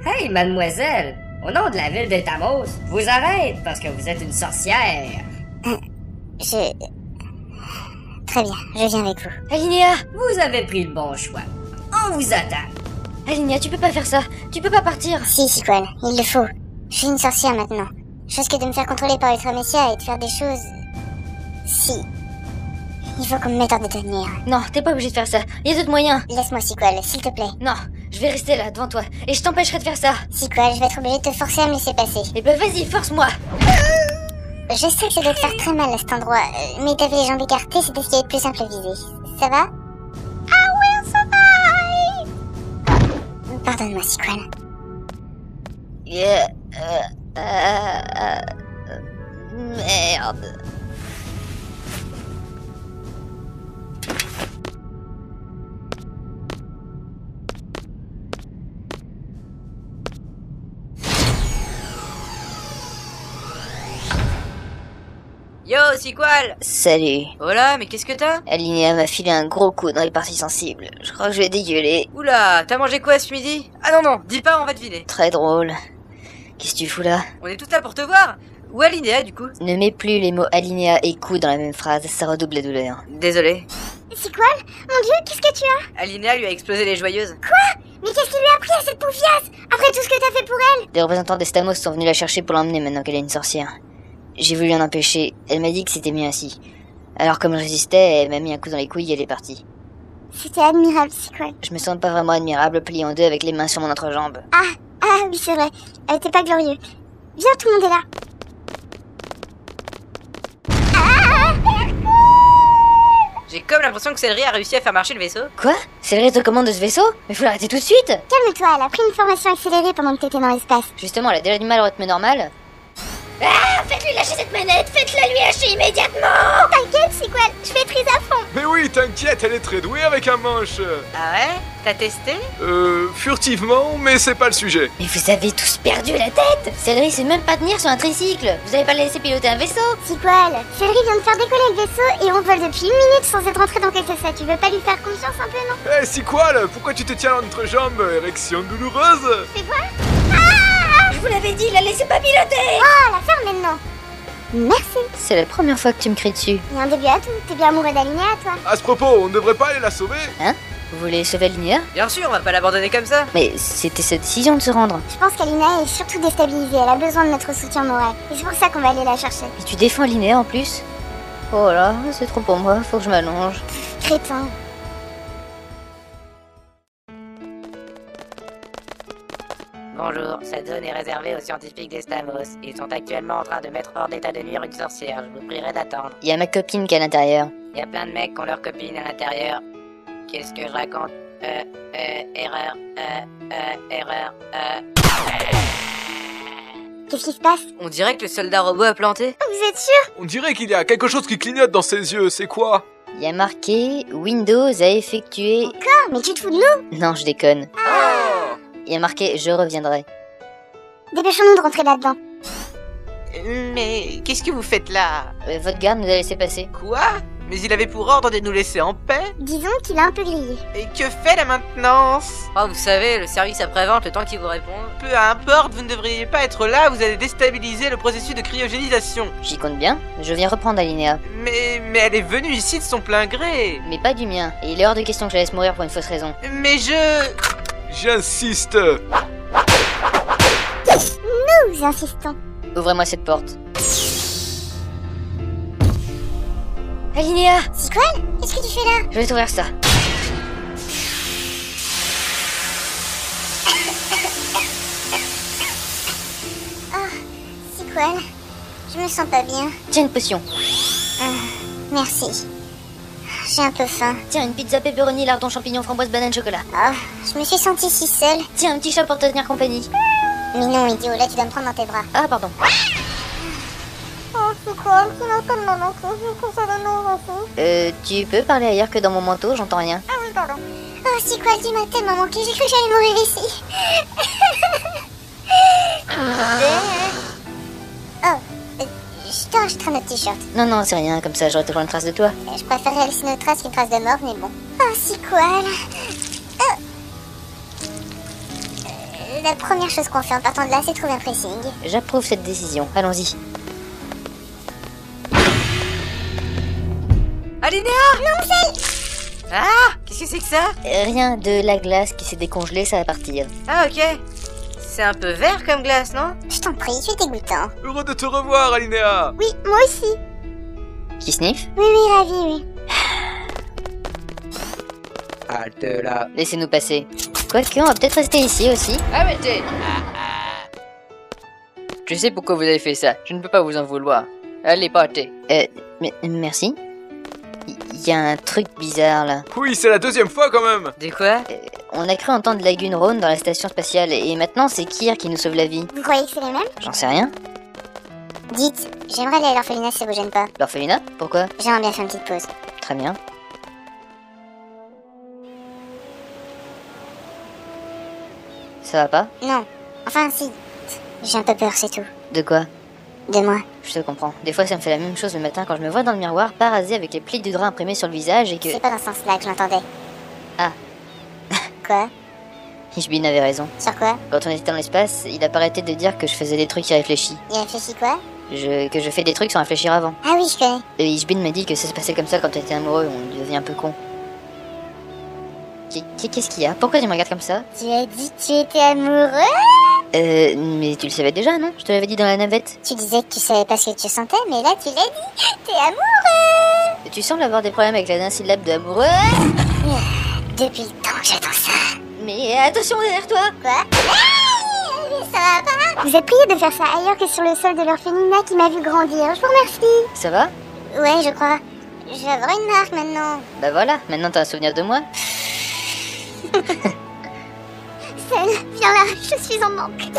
Hey, mademoiselle, au nom de la ville de Tamos, je vous arrête parce que vous êtes une sorcière. Très bien, je viens avec vous. Alinéa! Vous avez pris le bon choix. On vous attend. Alinéa, tu peux pas faire ça. Tu peux pas partir. Si, Sequel, il le faut. Je suis une sorcière maintenant. Je risque de me faire contrôler par Ultra Messia et de faire des choses... Si. Il faut qu'on me mette hors d'état de nuire. Non, t'es pas obligé de faire ça. Il y a d'autres moyens. Laisse-moi, Sequel, s'il te plaît. Non, je vais rester là, devant toi. Et je t'empêcherai de faire ça. Sequel, je vais être obligée de te forcer à me laisser passer. Eh ben vas-y, force-moi. Je sais que ça doit te faire très mal à cet endroit, mais t'avais les jambes écartées, c'était ce qui est le plus simple à viser. Ça va? I will survive! Pardonne-moi, Sequel. Merde. Yo, Sequel! Salut. Oh là, mais qu'est-ce que t'as? Alinéa m'a filé un gros coup dans les parties sensibles. Je crois que je vais dégueuler. Oula, t'as mangé quoi ce midi? Ah non, dis pas, on va deviner. Très drôle. Qu'est-ce que tu fous là? On est tous là pour te voir. Où est Alinéa, du coup? Ne mets plus les mots alinéa et coup dans la même phrase, ça redouble la douleur. Désolé. Sequel? Mon Dieu, qu'est-ce que tu as? Alinéa lui a explosé les joyeuses. Mais qu'est-ce qui lui a pris à cette poufiasse? Après tout ce que t'as fait pour elle? Des représentants des Stamos sont venus la chercher pour l'emmener maintenant qu'elle est une sorcière. J'ai voulu l'en empêcher, elle m'a dit que c'était mieux ainsi. Alors comme je résistais, elle m'a mis un coup dans les couilles et elle est partie. C'était admirable, Sequel. Je me sens pas vraiment admirable, plié en deux avec les mains sur mon entrejambe. Ah oui, c'est vrai. Elle était pas glorieuse. Viens, tout le monde est là. J'ai comme l'impression que Céleri a réussi à faire marcher le vaisseau. Quoi? C'est le reste de commande de ce vaisseau? Mais faut l'arrêter tout de suite! Calme-toi, elle a pris une formation accélérée pendant que t'étais dans l'espace. Justement, elle a déjà du mal au rythme normal. Faites-lui lâcher cette manette, faites-la lui lâcher immédiatement. T'inquiète, Sequel, je maîtrise à fond. Mais oui, t'inquiète, elle est très douée avec un manche. Ah ouais? T'as testé? Furtivement, mais c'est pas le sujet. Mais vous avez tous perdu la tête! Céleri sait même pas tenir sur un tricycle! Vous avez pas laissé piloter un vaisseau! Sequel, Céleri vient de faire décoller le vaisseau et on vole depuis 1 minute sans être rentré dans quelque chose. Tu veux pas lui faire confiance un peu, non? Eh, Sequel, pourquoi tu te tiens l'entrejambe? Érection douloureuse? C'est quoi? Je vous l'avais dit, la laissez pas piloter! Ah, la ferme maintenant. Merci. C'est la première fois que tu me cries dessus. Il y a un début à tout. T'es bien amoureux d'Alinéa, toi? À ce propos, on ne devrait pas aller la sauver? Hein? Vous voulez sauver Alinéa? Bien sûr, on va pas l'abandonner comme ça. Mais c'était sa décision de se rendre. Je pense qu'Alinéa est surtout déstabilisée. Elle a besoin de notre soutien moral. Et c'est pour ça qu'on va aller la chercher. Et tu défends Alinéa en plus? Oh là, c'est trop pour moi, faut que je m'allonge. Crétin. Bonjour, cette zone est réservée aux scientifiques des Stamos. Ils sont actuellement en train de mettre hors d'état de nuire une sorcière. Je vous prierai d'attendre. Il y a ma copine qui est à l'intérieur. Il y a plein de mecs qui ont leur copine à l'intérieur. Qu'est-ce que je raconte? Erreur. Qu'est-ce qui se passe? On dirait que le soldat robot a planté. Vous êtes sûr? On dirait qu'il y a quelque chose qui clignote dans ses yeux, c'est quoi? Il y a marqué Windows a effectué... Ah, mais tu te fous de nous? Non, je déconne. Oh! Il y a marqué je reviendrai. Dépêchons-nous de rentrer là-dedans. Mais qu'est-ce que vous faites là? Votre garde nous a laissé passer. Quoi? Mais il avait pour ordre de nous laisser en paix? Disons qu'il a un peu grillé. Et que fait la maintenance? Oh, vous savez, le service après-vente, le temps qu'il vous réponde. Peu importe, vous ne devriez pas être là, vous allez déstabiliser le processus de cryogénisation. J'y compte bien. Je viens reprendre Alinéa. Mais elle est venue ici de son plein gré. Mais pas du mien. Et il est hors de question que je la laisse mourir pour une fausse raison. Mais J'insiste. Nous insistons. Ouvrez-moi cette porte. Alinéa! Sequel, qu'est-ce que tu fais là? Je vais t'ouvrir ça. Sequel, je me sens pas bien. Tiens une potion. Merci. J'ai un peu faim. Tiens une pizza pepperoni, lardon, champignon, framboise, banane, chocolat. Oh, je me suis sentie si seule. Tiens un petit chat pour te tenir compagnie. Mais non, idiot, là tu dois me prendre dans tes bras. Ah pardon. Oh, Sequel, tu n'as pas de maman, je trouve ça de Tu peux parler ailleurs que dans mon manteau, j'entends rien. Ah oui, pardon. Oh, Sequel, tu m'as tellement manqué, j'ai cru que j'allais mourir ici. Je te rachèterai notre t-shirt. Non, c'est rien, comme ça j'aurai toujours une trace de toi. Je préférerais laisser une trace qu'une trace de mort, mais bon. Oh, Sequel. La première chose qu'on fait en partant de là, c'est trouver un pressing. J'approuve cette décision. Allons-y. Alinéa! Non, c'est... Ah! Qu'est-ce que c'est que ça? Rien, de la glace qui s'est décongelée, ça va partir. Ah, ok. C'est un peu vert comme glace, non? Je t'en prie, tu es dégoûtant. Heureux de te revoir, Alinéa. Oui, moi aussi. Qui sniffe? Oui, oui, ravi, oui. Halte là. Laissez-nous passer. Quoique, on va peut-être rester ici aussi. Arrêtez! Je sais pourquoi vous avez fait ça. Je ne peux pas vous en vouloir. Allez, partez. Mais merci. Il y a un truc bizarre là. Oui, c'est la deuxième fois quand même. De quoi? On a cru entendre Lagune Rhône dans la station spatiale et maintenant c'est Kyr qui nous sauve la vie. Vous croyez que c'est les mêmes? J'en sais rien. Dites, j'aimerais aller à l'orphelinat si ça vous gêne pas. L'orphelinat? Pourquoi? J'aimerais bien faire une petite pause. Très bien. Ça va pas? Non. Enfin, si. J'ai un peu peur, c'est tout. De quoi? De moi. Je te comprends. Des fois ça me fait la même chose le matin quand je me vois dans le miroir, pas rasé avec les plis du drap imprimés sur le visage et que... C'est pas dans ce sens-là que je l'entendais. Ah. Quoi? Ishbin avait raison. Sur quoi? Quand on était dans l'espace, il a pas arrêté de dire que je faisais des trucs irréfléchis. Il réfléchit quoi? Que je fais des trucs sans réfléchir avant. Ah oui, je connais. Et Ishbin m'a dit que ça se passait comme ça quand on était amoureux, on devient un peu con. Qu'est-ce qu'il y a? Pourquoi tu me regardes comme ça? Tu as dit que tu étais amoureux? Mais tu le savais déjà, non? Je te l'avais dit dans la navette. Tu disais que tu savais pas ce que tu sentais, mais là tu l'as dit. T'es amoureux. Tu sembles avoir des problèmes avec la syllabe de amoureux. Depuis le temps que j'attends ça. Mais attention derrière toi! Quoi? Ah, ça va pas? Vous êtes prié de faire ça ailleurs que sur le sol de l'orphelinat qui m'a vu grandir. Je vous remercie. Ça va? Ouais, je crois. Je vais avoir une marque maintenant. Bah voilà, maintenant t'as un souvenir de moi. Celle, viens là, je suis en manque.